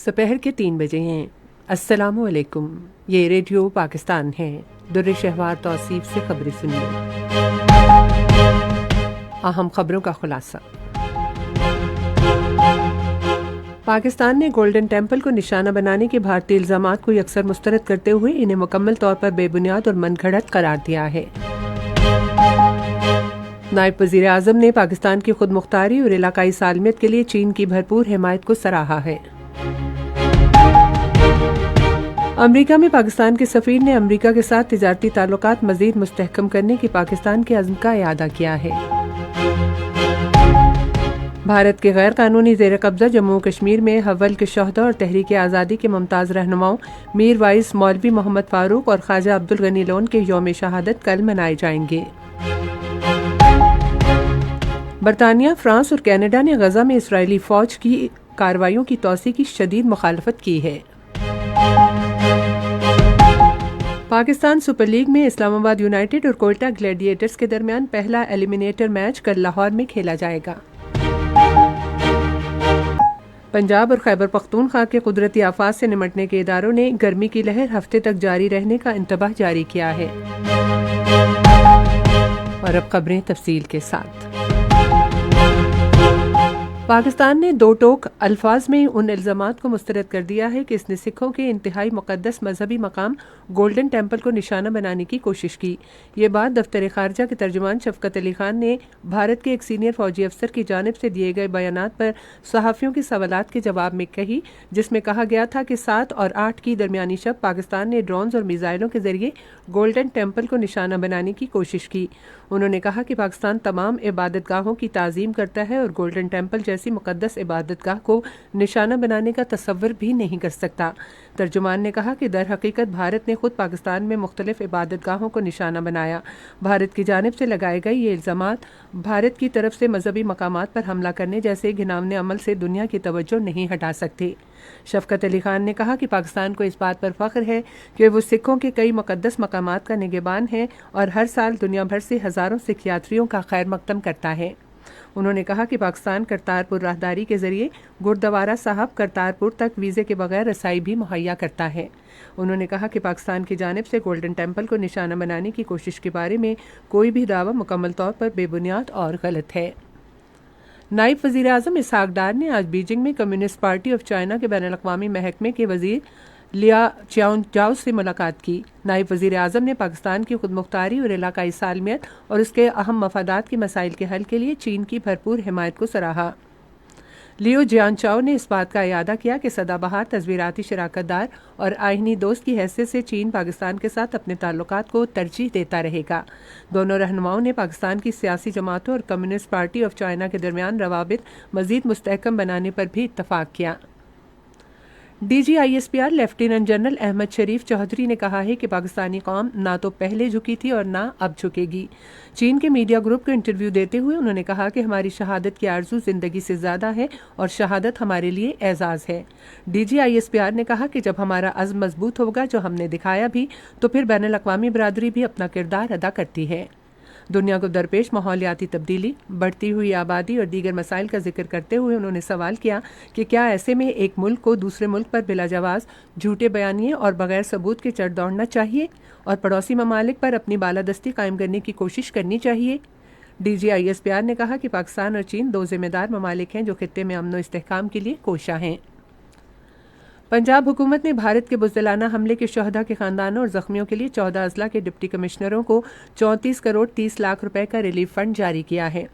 दोपहर के 3 बजे हैं। अस्सलामु अलैकुम। ये रेडियो पाकिस्तान है। दुर्र शहवार तौसीफ से खबरें सुनिए। अहम खबरों का खुलासा। पाकिस्तान ने गोल्डन टेम्पल को निशाना बनाने के भारतीय इल्जामात को यकसर मुस्तरद करते हुए इन्हें मुकम्मल तौर पर बेबुनियाद और मनगढ़ंत करार दिया है। नायब वज़ीर आज़म ने पाकिस्तान की खुद मुख्तारी और इलाकाई सालमियत के लिए चीन की भरपूर हिमायत को सराहा है। अमरीका में पाकिस्तान के सफीर ने अमरीका के साथ तिजारती ताल्लुकात मजीद मुस्तहकम करने की पाकिस्तान के अज़्म का इआदा किया है। भारत के गैर कानूनी ज़ेर कब्जा जम्मू कश्मीर में हव्वल के शहदा और तहरीक आज़ादी के मुमताज़ रहनुमाओं मीर वाइस मौलवी मोहम्मद फारूक और ख्वाजा अब्दुल गनी लोन के यौम शहादत कल मनाए जाएंगे। बरतानिया, फ्रांस और कनाडा ने गजा में इसराइली फौज की कार्रवाइयों की तौसी की शदीद मुखालफत की है। पाकिस्तान सुपर लीग में इस्लामाबाद यूनाइटेड और कोयटा ग्लैडिएटर्स के दरमियान पहला एलिमिनेटर मैच कल लाहौर में खेला जाएगा। पंजाब और खैबर पख्तूनख्वा के कुदरती आफात से निमटने के इदारों ने गर्मी की लहर हफ्ते तक जारी रहने का इंतबाह जारी किया है। और अब खबरें तफसील के साथ। पाकिस्तान ने दो टोक अल्फाज में उन इल्जामात को मुस्तरद कर दिया है कि इसने सिखों के इंतहाई मुकद्दस मजहबी मकाम गोल्डन टेम्पल को निशाना बनाने की कोशिश की। ये बात दफ्तर खारजा के तर्जुमान शफकत अली खान ने भारत के एक सीनियर फौजी अफसर की जानिब से दिए गए बयानात पर सहाफ़ियों के सवालात के जवाब में कही, जिसमें कहा गया था कि 7 और 8 की दरमियानी शब पाकिस्तान ने ड्रोन्स और मिसाइलों के जरिए गोल्डन टेम्पल को निशाना बनाने की कोशिश की। उन्होंने कहा कि पाकिस्तान तमाम इबादतगाहों की ताज़ीम करता है और गोल्डन टेम्पल जैसी मुकद्दस इबादतगाह को निशाना बनाने का तसव्वुर भी नहीं कर सकता। तर्जुमान ने कहा कि दर हकीकत भारत ने खुद पाकिस्तान में मुख्तलिफ इबादतगाहों को निशाना बनाया। भारत की जानिब से लगाए गए ये इल्ज़ामात भारत की तरफ से मजहबी मकामात पर हमला करने जैसे घिनौने अमल से दुनिया की तवज्जो नहीं हटा सकते। शफकत अली खान ने कहा कि पाकिस्तान को इस बात पर फख्र है कि वो सिखों के कई मुकद्दस मकामात का निगहबान है और हर साल दुनिया भर से हज़ारों सिख यात्रियों का खैर मकदम करता है। उन्होंने कहा कि पाकिस्तान करतारपुर राहदारी के जरिए गुरुद्वारा साहब करतारपुर तक वीज़े के बगैर रसाई भी मुहैया करता है। उन्होंने कहा कि पाकिस्तान की जानिब से गोल्डन टेम्पल को निशाना बनाने की कोशिश के बारे में कोई भी दावा मुकम्मल तौर पर बेबुनियाद और गलत है। नायब वज़ीर आज़म इसहाक डार ने आज बीजिंग में कम्युनिस्ट पार्टी ऑफ चाइना के बैनुल-अक़वामी महकमे के वज़ीर लिया चियाओ से मुलाकात की। नायब वज़ीर आज़म ने पाकिस्तान की खुद मुख्तारी और इलाकाई सालमियत और उसके अहम मफादात के मसाइल के हल के लिए चीन की भरपूर हिमायत को सराहा। लियो जियानचाओ ने इस बात का इयादा किया कि सदाबहार तस्वीराती शराकतदार और आइनी दोस्त की हैसियत से चीन पाकिस्तान के साथ अपने ताल्लुकात को तरजीह देता रहेगा। दोनों रहनुमाओं ने पाकिस्तान की सियासी जमातों और कम्युनिस्ट पार्टी ऑफ चाइना के दरमियान रवाबित मज़ीद मुस्तहकम बनाने पर भी इत्तफाक किया। DGISPR लेफ्टिनेंट जनरल अहमद शरीफ चौधरी ने कहा है कि पाकिस्तानी कौम ना तो पहले झुकी थी और ना अब झुकेगी। चीन के मीडिया ग्रुप को इंटरव्यू देते हुए उन्होंने कहा कि हमारी शहादत की आरजू जिंदगी से ज़्यादा है और शहादत हमारे लिए एजाज़ है। DGISPR ने कहा कि जब हमारा अज़्म मजबूत होगा, जो हमने दिखाया भी, तो फिर बैनुल-अक़वामी बरादरी भी अपना किरदार अदा करती है। दुनिया को दरपेश माहौलियाती तब्दीली, बढ़ती हुई आबादी और दीगर मसाइल का जिक्र करते हुए उन्होंने सवाल किया कि क्या ऐसे में एक मुल्क को दूसरे मुल्क पर बिला जवाज़ झूठे बयानिए और बगैर सबूत के चढ़ दौड़ना चाहिए और पड़ोसी ममालिक पर अपनी बालादस्ती कायम करने की कोशिश करनी चाहिए। DGISPR ने कहा कि पाकिस्तान और चीन दो जिम्मेदार ममालिक हैं जो खित्ते में अमन व इस्तेहकाम के लिए कोशा हैं। पंजाब हुकूमत ने भारत के बुज़दिलाना हमले के शहदा के खानदानों और जख्मियों के लिए 14 अजला के डिप्टी कमिश्नरों को 34 करोड़ 30 लाख रुपए का रिलीफ फंड जारी किया है।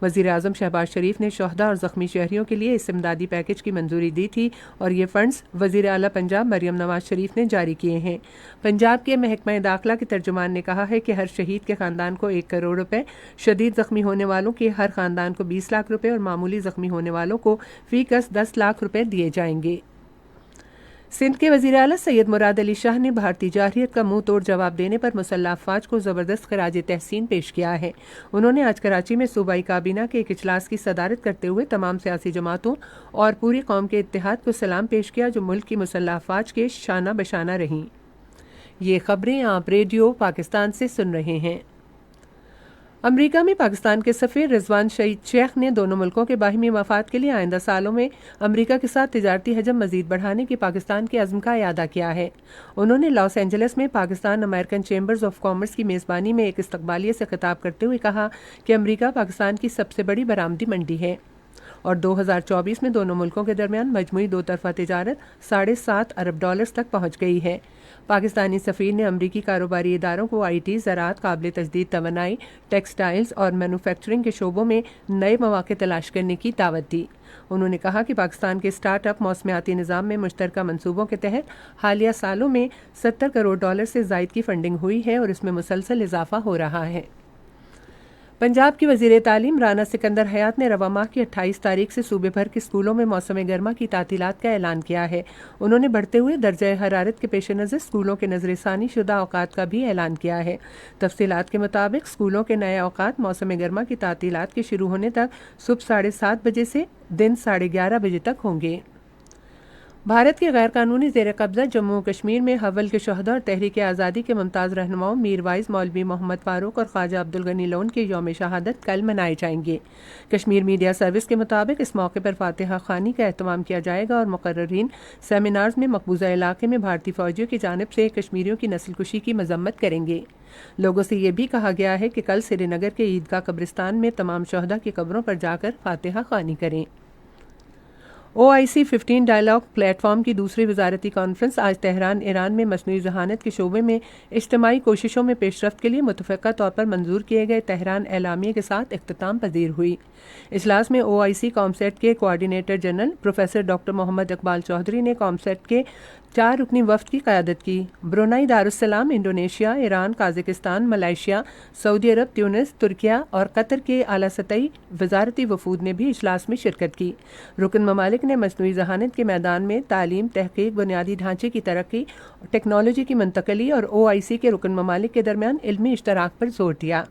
वज़ीर आज़म शहबाज शरीफ ने शहदा और जख्मी शहरियों के लिए इस इमदादी पैकेज की मंजूरी दी थी और ये फंड्स वज़ीर आला पंजाब मरियम नवाज शरीफ ने जारी किए हैं। पंजाब के महकमा दाखिला के तर्जुमान ने कहा है कि हर शहीद के खानदान को 1 करोड़ रुपए, शदीद जख्मी होने वालों के हर खानदान को 20 लाख रुपए और मामूली जख्मी होने वालों को फी कस 10 लाख रुपए दिए जाएंगे। सिंध के वज़ीर आला सैयद मुराद अली शाह ने भारतीय जारहियत का मुंह तोड़ जवाब देने पर मुसल्लह अफवाज को ज़बरदस्त खराज तहसीन पेश किया है। उन्होंने आज कराची में सूबाई काबीना के एक इजलास की सदारत करते हुए तमाम सियासी जमातों और पूरी कौम के इत्तेहाद को सलाम पेश किया जो मुल्क की मुसल्लह अफवाज के शाना बशाना रहीं। ये खबरें आप रेडियो पाकिस्तान से सुन रहे हैं। अमेरिका में पाकिस्तान के सफ़ीर रिजवान शहीद शेख ने दोनों मुल्कों के बाहिमी मफाद के लिए आइंदा सालों में अमेरिका के साथ तिजारती हजम मजीद बढ़ाने की पाकिस्तान के अज़्म का इयादा किया है। उन्होंने लॉस एंजल्स में Pakistan American chambers of commerce की मेज़बानी में एक इस्तकबालिये से खिताब करते हुए कहा कि अमेरिका पाकिस्तान की सबसे बड़ी बरामदी मंडी है और 2024 में दोनों मुल्कों के दरमियान मजमूई दो तरफा तिजारत $7.5 अरब तक पहुँच गई है। पाकिस्तानी सफ़ीर ने अमरीकी कारोबारी इदारों को IT, ज़राअत, काबिल तजदीद तवानाई, टेक्सटाइल्स और मैन्युफैक्चरिंग के शोबों में नए मौके तलाश करने की दावत दी। उन्होंने कहा कि पाकिस्तान के स्टार्टअप मौसमियाती निज़ाम में मुश्तरका मनसूबों के तहत हालिया सालों में $70 करोड़ से ज़ायद की फंडिंग हुई है और इसमें मुसलसल इजाफा हो रहा है। पंजाब की वज़ीर तालीम राना सिकंदर हयात ने रवा माह की 28 तारीख से सूबे भर के स्कूलों में मौसम गर्मा की तातीलात का ऐलान किया है। उन्होंने बढ़ते हुए दर्जा हरारत के पेश नज़र स्कूलों के नज़रसानी शुदा औकात का भी ऐलान किया है। तफसीलात के मुताबिक स्कूलों के नए औकात मौसम गर्मा की तातीलात के शुरू होने तक सुबह 7:30 बजे से दिन 11:30 बजे तक होंगे। भारत के गैर कानूनी ज़ेर कब्ज़ा जम्मू कश्मीर में हवल के शहदा और तहरीक आज़ादी के मुमताज़ रहनुमाओं मीर वाइज मौलवी मोहम्मद फ़ारूक और ख्वाजा अब्दुल गनी लोन के यौम शहादत कल मनाए जाएंगे। कश्मीर मीडिया सर्विस के मुताबिक इस मौके पर फातिहा खानी का एहतमाम किया जाएगा और मुकर्ररीन सेमिनार्स में मकबूजा इलाके में भारतीय फ़ौजियों की जानिब से कश्मीरियों की नस्लकुशी की मजम्मत करेंगे। लोगों से ये भी कहा गया है कि कल श्रीनगर के ईदगाह कब्रिस्तान में तमाम शहदा की कब्रों पर जाकर फातिहा खानी करें। OIC 15 डायलॉग प्लेटफॉर्म की दूसरी वजारती कॉन्फ्रेंस आज तेहरान ईरान में मसनूई जहानत के शोबे में इज्तिमाई कोशिशों में पेशरफ्त के लिए मुतफ़क़ा तौर पर मंजूर किए गए तेहरान एलामिया के साथ इख्तिताम पजीर हुई। इजलास में OIC कॉमसेट के coordinator general professor doctor Mohammad Iqbal Chaudhry ने कॉमसेट के 4 रुकनी वफ़द की क़यादत की। Brunei, Darussalam, Indonesia, Iran, Kazakhstan, Malaysia, Saudi Arab, Tunis, Turkiye और कतर के आला सतही वजारती वफूद ने भी इजलास में शिरकत की। रुकन ममालिक ने मसनूई जहानत के मैदान में तालीम, तहक़ीक़, बुनियादी ढांचे की तरक्की, टेक्नोलॉजी की मुंतकली और OIC के रुकन ममालिक के दरमियान इल्मी इश्तराक पर जोर दिया।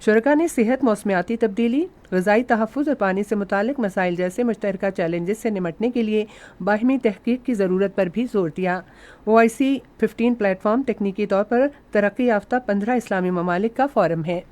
शुरका ने सेहत, मौसमियाती तब्दीली, ग़िज़ाई तहफ़्फ़ुज़ और पानी से मुतालिक मसाइल जैसे मुश्तरका चैलेंजेस से निमटने के लिए बाहिमी तहक़ीक़ की ज़रूरत पर भी जोर दिया। OIC 15 प्लेटफॉर्म तकनीकी तौर पर तरक्की याफ्ता 15 इस्लामी ममालिक का फ़ोरम है।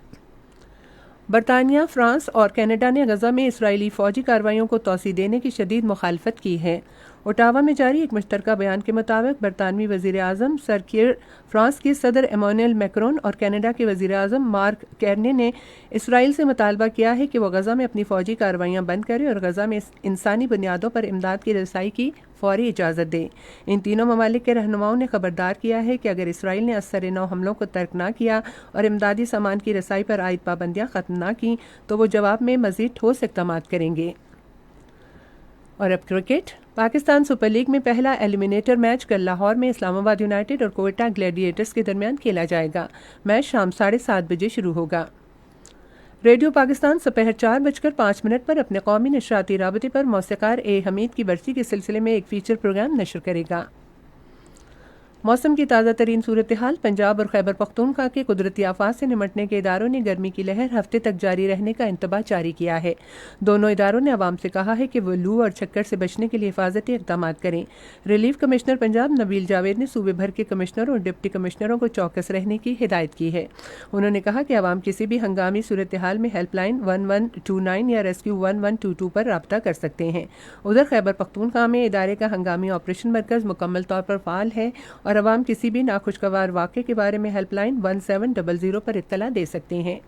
बरतानिया, फ्रांस और कनाडा ने गज़ा में इसराइली फ़ौजी कार्रवाइयों को तोसी देने की शदीद मुखालफत की है। ओटावा में जारी एक मुश्तरका बयान के मुताबिक बरतानवी वज़ीर आज़म सर कीर, फ्रांस के सदर एमानुएल मैक्रोन और कनाडा के वज़ीर आज़म मार्क कार्ने ने इसराइल से मुतालबा किया है कि वह गज़ा में अपनी फ़ौजी कार्रवाइयाँ बंद करे और गज़ा में इंसानी बुनियादों पर इमदाद की रसाई की फौरी इजाज़त दे। इन तीनों ममालिक के रहनुमाओं ने खबरदार किया है कि अगर इसराइल ने असर-ए-नौ हमलों को तर्क न किया और इमदादी सामान की रसाई पर आयद पाबंदियाँ ख़त्म न की तो वो जवाब में मज़ीद ठोस इक़दामात करेंगे। और अब क्रिकेट। पाकिस्तान सुपर लीग में पहला एलिमिनेटर मैच कल लाहौर में इस्लामाबाद यूनाइटेड और कोयटा ग्लैडिएटर्स के दरमियान खेला जाएगा। मैच शाम 7:30 बजे शुरू होगा। रेडियो पाकिस्तान दोपहर 4:05 पर अपने कौमी नशराती राबते पर मौसीक़ार A हमीद की बरसी के सिलसिले में एक फ़ीचर प्रोग्राम नशर करेगा। मौसम की ताज़ा तरीन सूरत हाल। पंजाब और खैबर पख्तूनख्वा के कुदरती आफात से निमटने के इदारों ने गर्मी की लहर हफ्ते तक जारी रहने का इंतबाह जारी किया है। दोनों इदारों ने आवाम से कहा है कि वो लू और चक्कर से बचने के लिए हिफाजती इक़दाम करें। रिलीफ कमिश्नर पंजाब नबील जावेद ने सूबे भर के कमिश्नरों और डिप्टी कमिश्नरों को चौकस रहने की हिदायत की है। उन्होंने कहा कि आवाम किसी भी हंगामी सूरत हाल में हेल्पलाइन 1129 या रेस्क्यू 1122 पर रब्ता कर सकते हैं। उधर खैबर पख्तूनख्वा में इदारे का हंगामी ऑपरेशन मरकज़ मुकम्मल तौर पर फ़ाल है और अवाम किसी भी नाखुशगवार वाक़े के बारे में हेल्पलाइन 1700 पर इत्तला दे सकते हैं।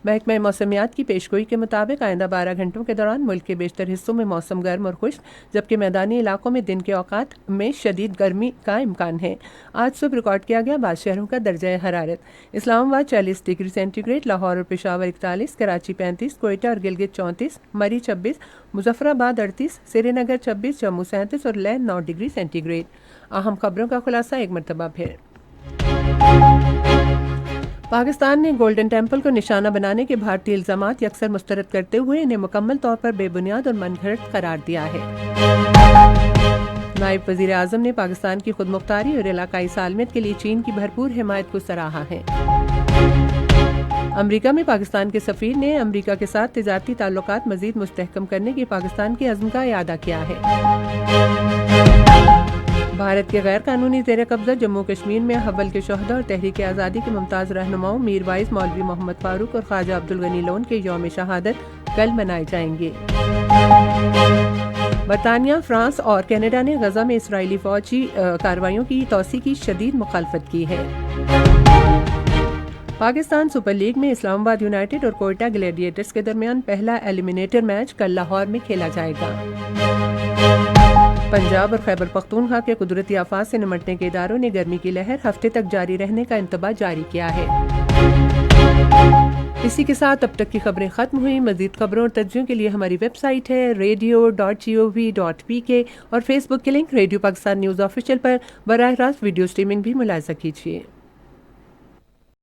महकमा मौसमियात की पेशगोई के मुताबिक आइंदा 12 घंटों के दौरान मुल्क के बेशतर हिस्सों में मौसम गर्म और खुश्क, जबकि मैदानी इलाकों में दिन के औकात में शदीद गर्मी का इम्कान है। आज सुबह रिकॉर्ड किया गया 12 शहरों का दर्जा हरारत। इस्लामाबाद 40 डिग्री सेंटीग्रेड, लाहौर और पेशावर 41, कराची 35, कोयटा और गिलगित 34, मरी 26, मुजफ्फराबाद 38, श्रीनगर 26, जम्मू 37 और लेह 9 डिग्री सेंटीग्रेड। अहम खबरों का खुलासा एक मरतबा फिर। पाकिस्तान ने गोल्डन टेम्पल को निशाना बनाने के भारतीय इल्ज़ामात यकसर मुस्तरद करते हुए इन्हें मुकम्मल तौर पर बेबुनियाद और मनगढ़ंत करार दिया है। नायब वज़ीर आज़म ने पाकिस्तान की खुदमुख्तारी और इलाकाई सालमियत के लिए चीन की भरपूर हिमायत को सराहा है। अमरीका में पाकिस्तान के सफ़ीर ने अमरीका के साथ तिजारती ताल्लुकात मज़ीद मुस्तहकम करने के पाकिस्तान के अज़्म का इयादा किया है। भारत के गैर कानूनी ज़ेर कब्ज़ा जम्मू कश्मीर में हव्वल के शोहदा और तहरीक आज़ादी के मुमताज़ रहनुमाओं मीर वाइस, मौलवी मोहम्मद फारूक और ख्वाजा अब्दुल गनी लोन के यौम शहादत कल मनाए जाएंगे। बरतानिया, फ्रांस और कनाडा ने गजा में इसराइली फौजी कार्रवाइयों की तौसी की शदीद मुखालफत की है। पाकिस्तान सुपर लीग में इस्लामाबाद यूनाइटेड और कोयटा ग्लैडिएटर्स के दरमियान पहला एलिमिनेटर मैच कल लाहौर में खेला जाएगा। पंजाब और खैबर पख्तूनख्वा के कुदरती आफात से निमटने के इदारों ने गर्मी की लहर हफ्ते तक जारी रहने का इंतबाह जारी किया है। इसी के साथ अब तक की खबरें खत्म हुई। मजीद खबरों और तज्जियों के लिए हमारी वेबसाइट है radio.gov.pk और फेसबुक के link radio Pakistan news official पर बराह रास्त वीडियो स्ट्रीमिंग भी मुलाहिजा कीजिए।